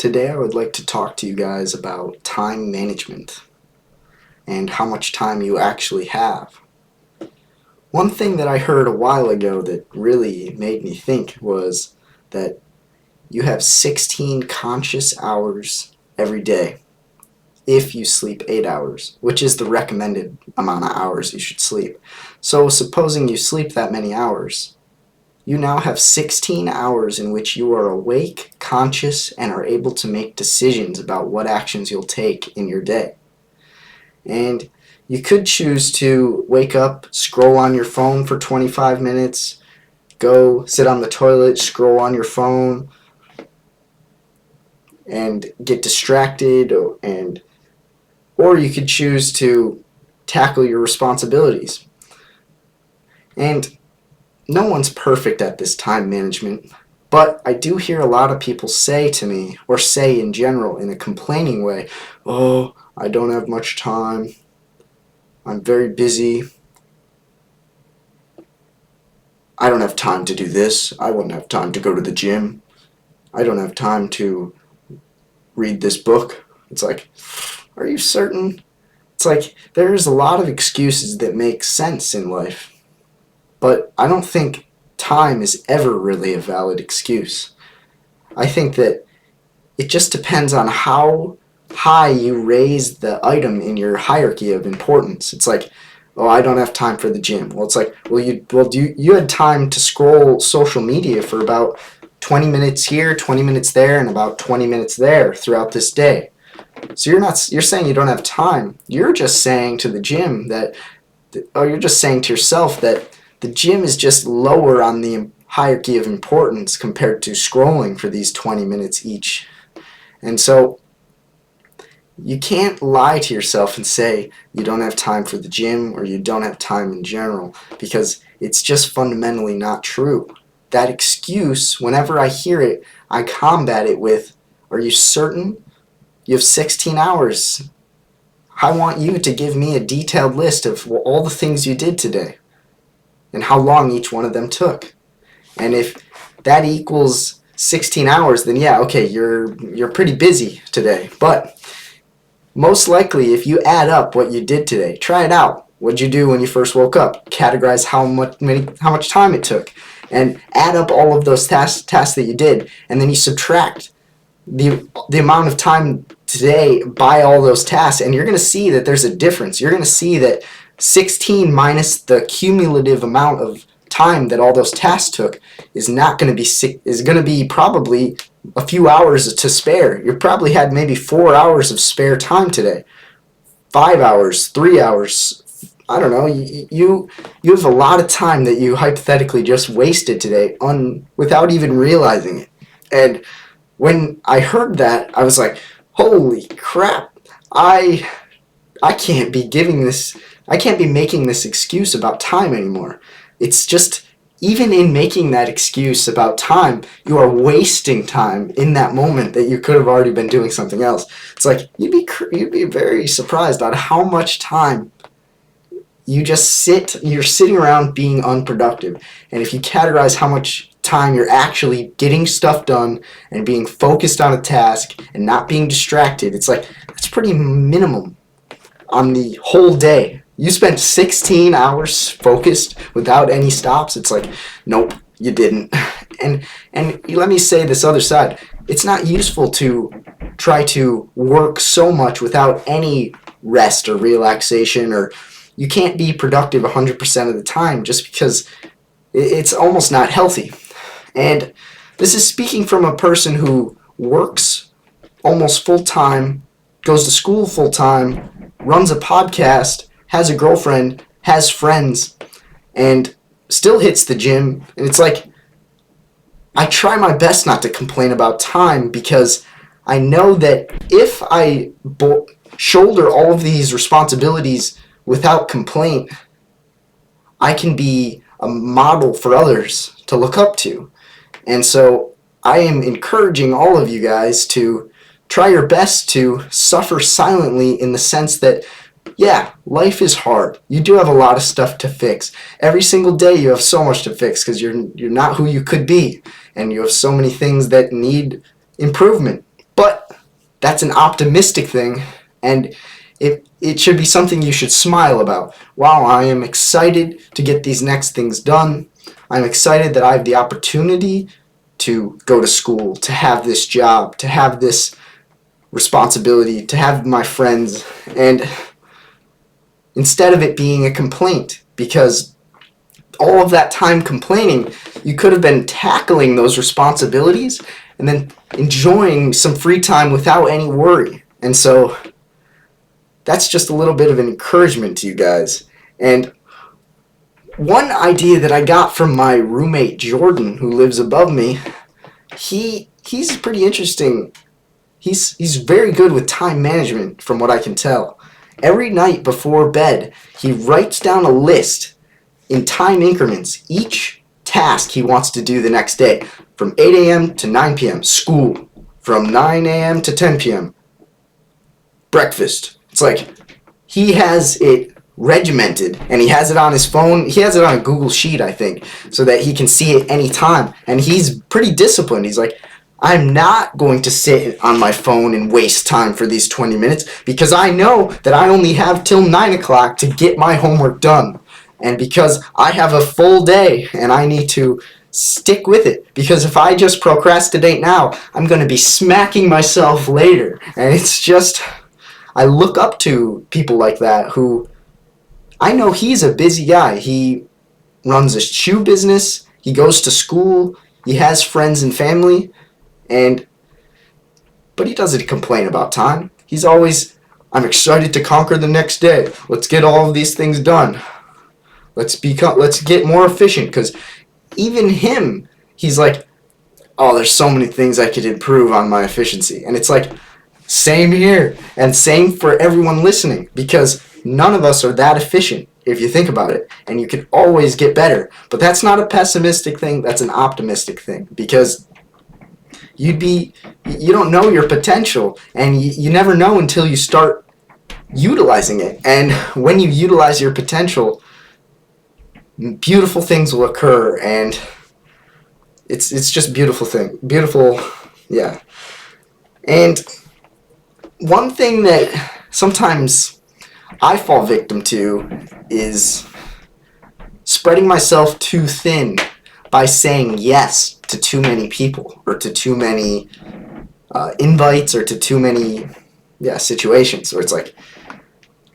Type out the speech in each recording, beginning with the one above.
Today I would like to talk to you guys about time management and how much time you actually have. One thing that I heard a while ago that really made me think was that you have 16 conscious hours every day if you sleep 8 hours, which is the recommended amount of hours you should sleep. So supposing you sleep that many hours, you now have 16 hours in which you are awake, conscious, and are able to make decisions about what actions you'll take in your day. And you could choose to wake up, scroll on your phone for 25 minutes, go sit on the toilet, scroll on your phone, and get distracted, or you could choose to tackle your responsibilities. And no one's perfect at this time management, but I do hear a lot of people say to me, or say in general in a complaining way, "Oh, I don't have much time. I'm very busy. I don't have time to do this. I wouldn't have time to go to the gym. I don't have time to read this book." It's like, are you certain? It's like there's a lot of excuses that make sense in life. But I don't think time is ever really a valid excuse. I think that it just depends on how high you raise the item in your hierarchy of importance. It's like, oh, I don't have time for the gym. Well, it's like, you had time to scroll social media for about 20 minutes here, 20 minutes there, and about 20 minutes there throughout this day. So you're saying you don't have time. You're just saying to the gym you're just saying to yourself that the gym is just lower on the hierarchy of importance compared to scrolling for these 20 minutes each. And so you can't lie to yourself and say you don't have time for the gym or you don't have time in general, because it's just fundamentally not true. That excuse, whenever I hear it, I combat it with, are you certain? You have 16 hours. I want you to give me a detailed list of all the things you did today and how long each one of them took. And if that equals 16 hours, then yeah, okay, you're pretty busy today. But most likely, if you add up what you did today, try it out. What'd you do when you first woke up? Categorize how much time it took, and add up all of those tasks that you did, and then you subtract the amount of time today by all those tasks, and you're going to see that there's a difference. You're going to see that 16 minus the cumulative amount of time that all those tasks took is going to be probably a few hours to spare. You probably had maybe 4 hours of spare time today, 5 hours, 3 hours. I don't know. You have a lot of time that you hypothetically just wasted today without even realizing it. And when I heard that, I was like, holy crap, I can't be making this excuse about time anymore. It's just, even in making that excuse about time, you are wasting time in that moment that you could have already been doing something else. It's like, you'd be very surprised on how much time you're sitting around being unproductive. And if you categorize how much time you're actually getting stuff done and being focused on a task and not being distracted, it's like, that's pretty minimum on the whole day. You spent 16 hours focused without any stops. It's like, nope, you didn't. And let me say this other side. It's not useful to try to work so much without any rest or relaxation, or you can't be productive 100% of the time, just because it's almost not healthy. And this is speaking from a person who works almost full-time, goes to school full-time, runs a podcast, has a girlfriend, has friends, and still hits the gym. And it's like, I try my best not to complain about time, because I know that if I shoulder all of these responsibilities without complaint, I can be a model for others to look up to. And so I am encouraging all of you guys to try your best to suffer silently, in the sense that, yeah, life is hard. You do have a lot of stuff to fix. Every single day you have so much to fix, because you're not who you could be, and you have so many things that need improvement. But that's an optimistic thing, and it should be something you should smile about. Wow, I am excited to get these next things done. I'm excited that I have the opportunity to go to school, to have this job, to have this responsibility, to have my friends, and instead of it being a complaint, because all of that time complaining, you could have been tackling those responsibilities and then enjoying some free time without any worry. And so that's just a little bit of an encouragement to you guys. And one idea that I got from my roommate Jordan, who lives above me, he's pretty interesting. He's very good with time management, from what I can tell. Every night before bed, he writes down a list in time increments, each task he wants to do the next day. From 8 a.m. to 9 p.m., school. From 9 a.m. to 10 p.m., breakfast. It's like he has it regimented, and he has it on his phone. He has it on a Google Sheet, I think, so that he can see it anytime. And he's pretty disciplined. He's like, I'm not going to sit on my phone and waste time for these 20 minutes because I know that I only have till 9 o'clock to get my homework done. And because I have a full day and I need to stick with it, because if I just procrastinate now, I'm going to be smacking myself later. And it's just, I look up to people like that who, I know he's a busy guy. He runs a shoe business, he goes to school, he has friends and family, but he doesn't complain about time. He's always, I'm excited to conquer the next day. Let's get all of these things done. Let's get more efficient, because even him, he's like, oh, there's so many things I could improve on my efficiency. And it's like, same here, and same for everyone listening, because none of us are that efficient if you think about it, and you can always get better. But that's not a pessimistic thing, that's an optimistic thing, because you don't know your potential, and you never know until you start utilizing it. And when you utilize your potential, beautiful things will occur, and it's just beautiful, yeah. And one thing that sometimes I fall victim to is spreading myself too thin by saying yes to too many people, or to too many invites, or to too many situations where it's like,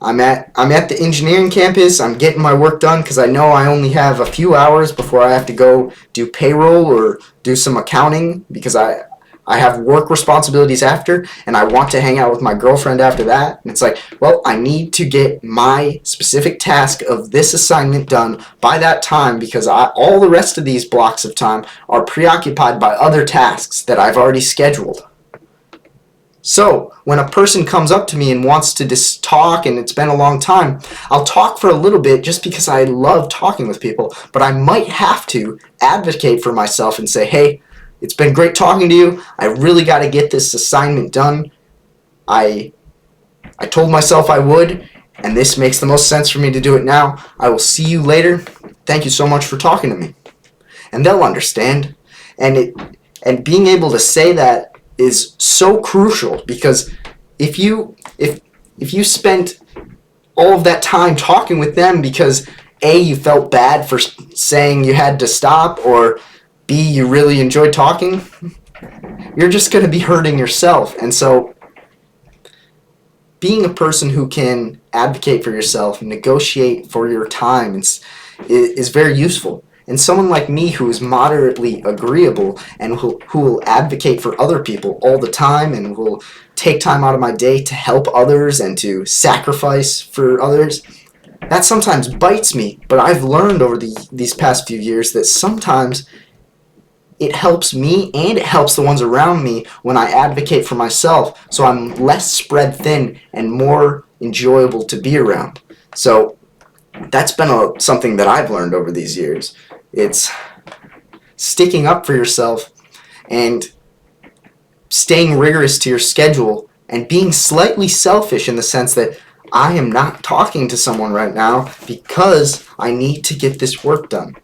I'm at the engineering campus, I'm getting my work done because I know I only have a few hours before I have to go do payroll or do some accounting, because I have work responsibilities after, and I want to hang out with my girlfriend after that. And it's like, well, I need to get my specific task of this assignment done by that time, because all the rest of these blocks of time are preoccupied by other tasks that I've already scheduled. So when a person comes up to me and wants to just talk, and it's been a long time, I'll talk for a little bit just because I love talking with people, but I might have to advocate for myself and say, hey, it's been great talking to you. I really got to get this assignment done. I told myself I would, and this makes the most sense for me to do it now. I will see you later. Thank you so much for talking to me. And they'll understand. And being able to say that is so crucial, because if you spent all of that time talking with them because A, you felt bad for saying you had to stop, or B, you really enjoyed talking, you're just going to be hurting yourself. And so being a person who can advocate for yourself, negotiate for your time is very useful. And someone like me who is moderately agreeable and who will advocate for other people all the time, and will take time out of my day to help others and to sacrifice for others, that sometimes bites me. But I've learned over these past few years that sometimes it helps me and it helps the ones around me when I advocate for myself, so I'm less spread thin and more enjoyable to be around. So that's been something that I've learned over these years. It's sticking up for yourself and staying rigorous to your schedule, and being slightly selfish in the sense that I am not talking to someone right now because I need to get this work done.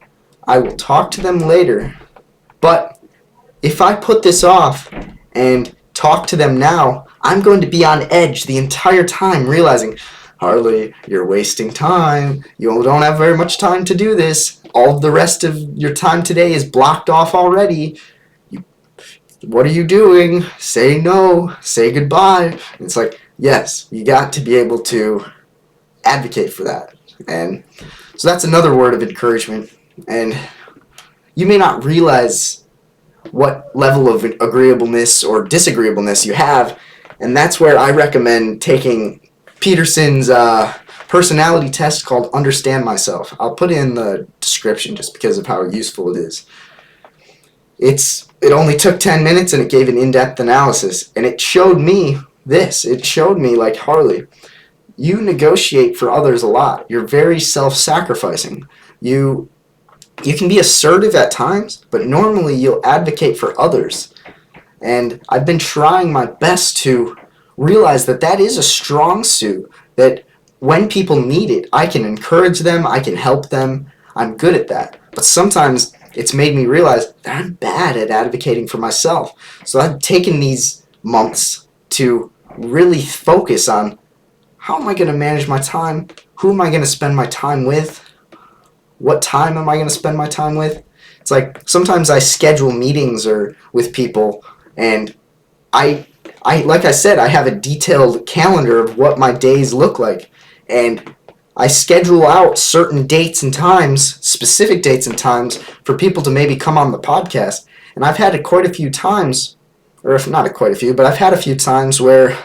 I will talk to them later, but if I put this off and talk to them now, I'm going to be on edge the entire time, realizing, Harley, you're wasting time. You don't have very much time to do this. All of the rest of your time today is blocked off already. What are you doing? Say no. Say goodbye. And it's like, yes, you got to be able to advocate for that. And so that's another word of encouragement. And you may not realize what level of agreeableness or disagreeableness you have, and that's where I recommend taking Peterson's personality test called Understand Myself. I'll put it in the description just because of how useful it is. It only took 10 minutes and it gave an in-depth analysis, and it showed me this. It showed me, like, Harley, you negotiate for others a lot. You're very self-sacrificing. You can be assertive at times, but normally you'll advocate for others. And I've been trying my best to realize that that is a strong suit, that when people need it, I can encourage them, I can help them, I'm good at that. But sometimes it's made me realize that I'm bad at advocating for myself. So I've taken these months to really focus on how am I going to manage my time, who am I going to spend my time with, what time am I going to spend my time with. It's like sometimes I schedule meetings or with people, and I like I said, I have a detailed calendar of what my days look like, and I schedule out certain dates and times, specific dates and times, for people to maybe come on the podcast. And I've had quite a few times, or if not quite a few, but I've had a few times where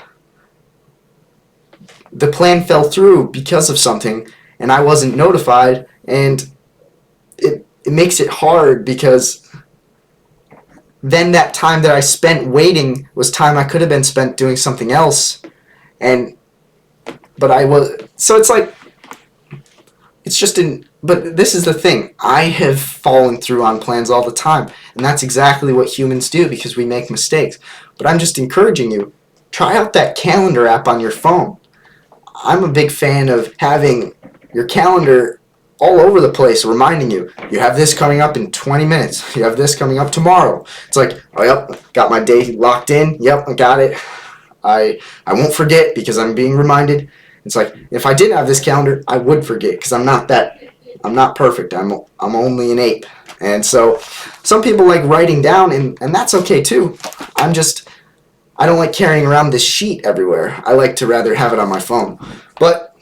the plan fell through because of something, and I wasn't notified, and it makes it hard because then that time that I spent waiting was time I could have been spent doing something else, but it's like, it's just but this is the thing, I have fallen through on plans all the time, and that's exactly what humans do because we make mistakes. But I'm just encouraging you, try out that calendar app on your phone. I'm a big fan of having your calendar all over the place, reminding you, you have this coming up in 20 minutes, you have this coming up tomorrow. It's like, oh, yep, got my day locked in, yep, I got it. I won't forget because I'm being reminded. It's like, if I didn't have this calendar, I would forget because I'm not perfect. I'm only an ape. And so some people like writing down, and that's okay too. I don't like carrying around this sheet everywhere. I like to rather have it on my phone. But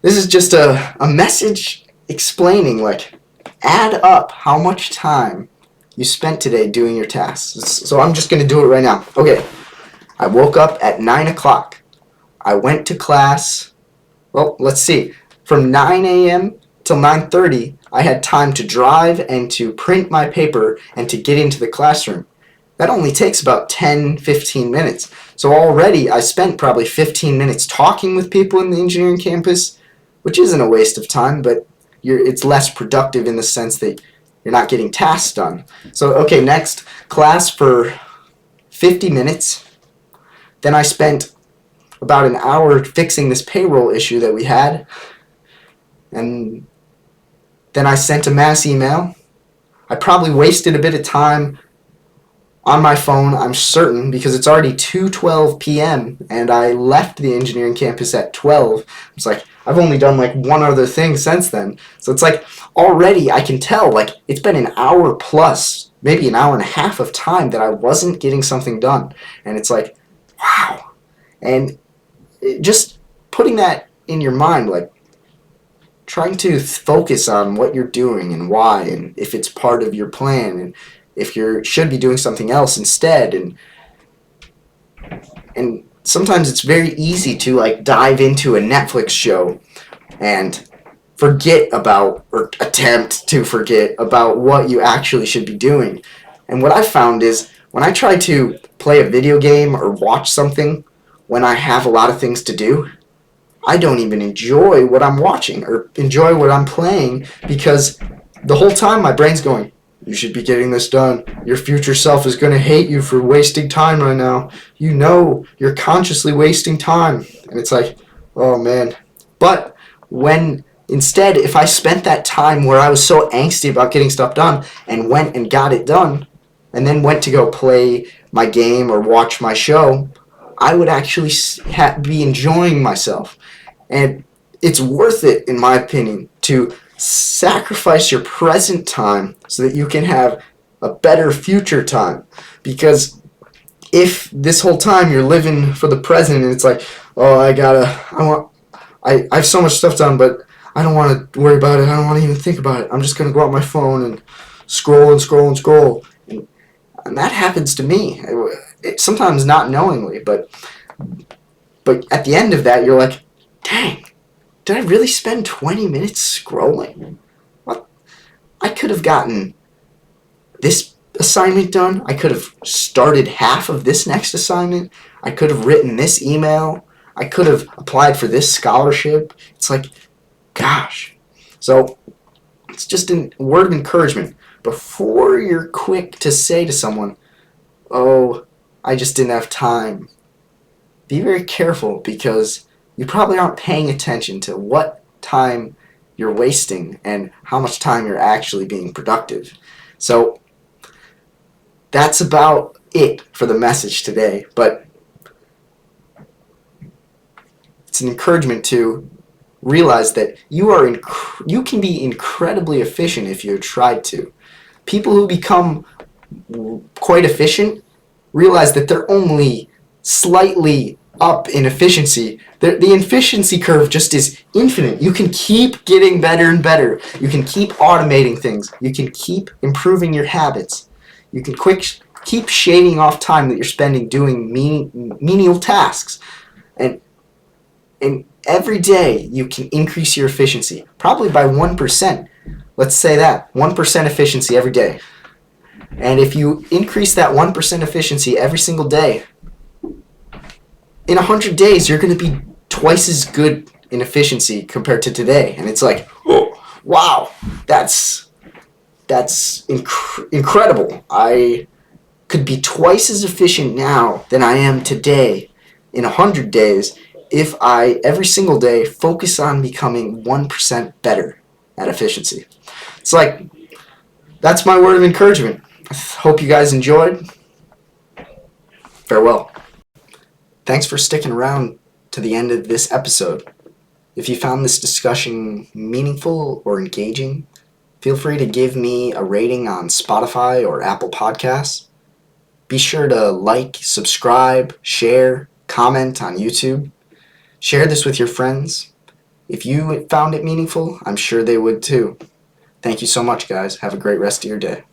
this is just a message explaining, like, add up how much time you spent today doing your tasks. So I'm just going to do it right now. Okay, I woke up at 9 o'clock. I went to class, well, let's see, from 9 a.m. till 9:30, I had time to drive and to print my paper and to get into the classroom. That only takes about 10-15 minutes. So already I spent probably 15 minutes talking with people in the engineering campus, which isn't a waste of time, but it's less productive in the sense that you're not getting tasks done. So, okay, next, class for 50 minutes. Then I spent about an hour fixing this payroll issue that we had. And then I sent a mass email. I probably wasted a bit of time on my phone, I'm certain, because it's already 2:12 p.m. and I left the engineering campus at 12. It's like, I've only done like one other thing since then. So it's like, already I can tell, like, it's been an hour plus, maybe an hour and a half of time that I wasn't getting something done. And it's like, wow. And just putting that in your mind, like, trying to focus on what you're doing and why, and if it's part of your plan, and if you should be doing something else instead. And sometimes it's very easy to, like, dive into a Netflix show and forget about, or attempt to forget about, what you actually should be doing. And what I found is when I try to play a video game or watch something when I have a lot of things to do, I don't even enjoy what I'm watching or enjoy what I'm playing, because the whole time my brain's going, you should be getting this done. Your future self is going to hate you for wasting time right now. You know you're consciously wasting time. And it's like, oh man. But when instead, if I spent that time where I was so angsty about getting stuff done and went and got it done, and then went to go play my game or watch my show, I would actually be enjoying myself. And it's worth it, in my opinion, to sacrifice your present time so that you can have a better future time. Because if this whole time you're living for the present and it's like, oh, I have so much stuff done, but I don't want to worry about it. I don't want to even think about it. I'm just going to go out my phone and scroll and scroll and scroll. And that happens to me. Sometimes not knowingly, but at the end of that, you're like, dang, did I really spend 20 minutes scrolling? What? I could have gotten this assignment done. I could have started half of this next assignment. I could have written this email. I could have applied for this scholarship. It's like, gosh. So it's just a word of encouragement. Before you're quick to say to someone, oh, I just didn't have time, be very careful, because you probably aren't paying attention to what time you're wasting and how much time you're actually being productive. So that's about it for the message today. But it's an encouragement to realize that you can be incredibly efficient if you tried to. People who become quite efficient realize that they're only slightly up in efficiency. The efficiency curve just is infinite. You can keep getting better and better. You can keep automating things. You can keep improving your habits. You can keep shaving off time that you're spending doing menial tasks. And every day you can increase your efficiency, probably by 1%. Let's say that, 1% efficiency every day. And if you increase that 1% efficiency every single day, in 100 days, you're going to be twice as good in efficiency compared to today. And it's like, oh, wow, that's incredible. I could be twice as efficient now than I am today in 100 days if I, every single day, focus on becoming 1% better at efficiency. It's like, that's my word of encouragement. I hope you guys enjoyed. Farewell. Thanks for sticking around to the end of this episode. If you found this discussion meaningful or engaging, feel free to give me a rating on Spotify or Apple Podcasts. Be sure to like, subscribe, share, comment on YouTube. Share this with your friends. If you found it meaningful, I'm sure they would too. Thank you so much, guys. Have a great rest of your day.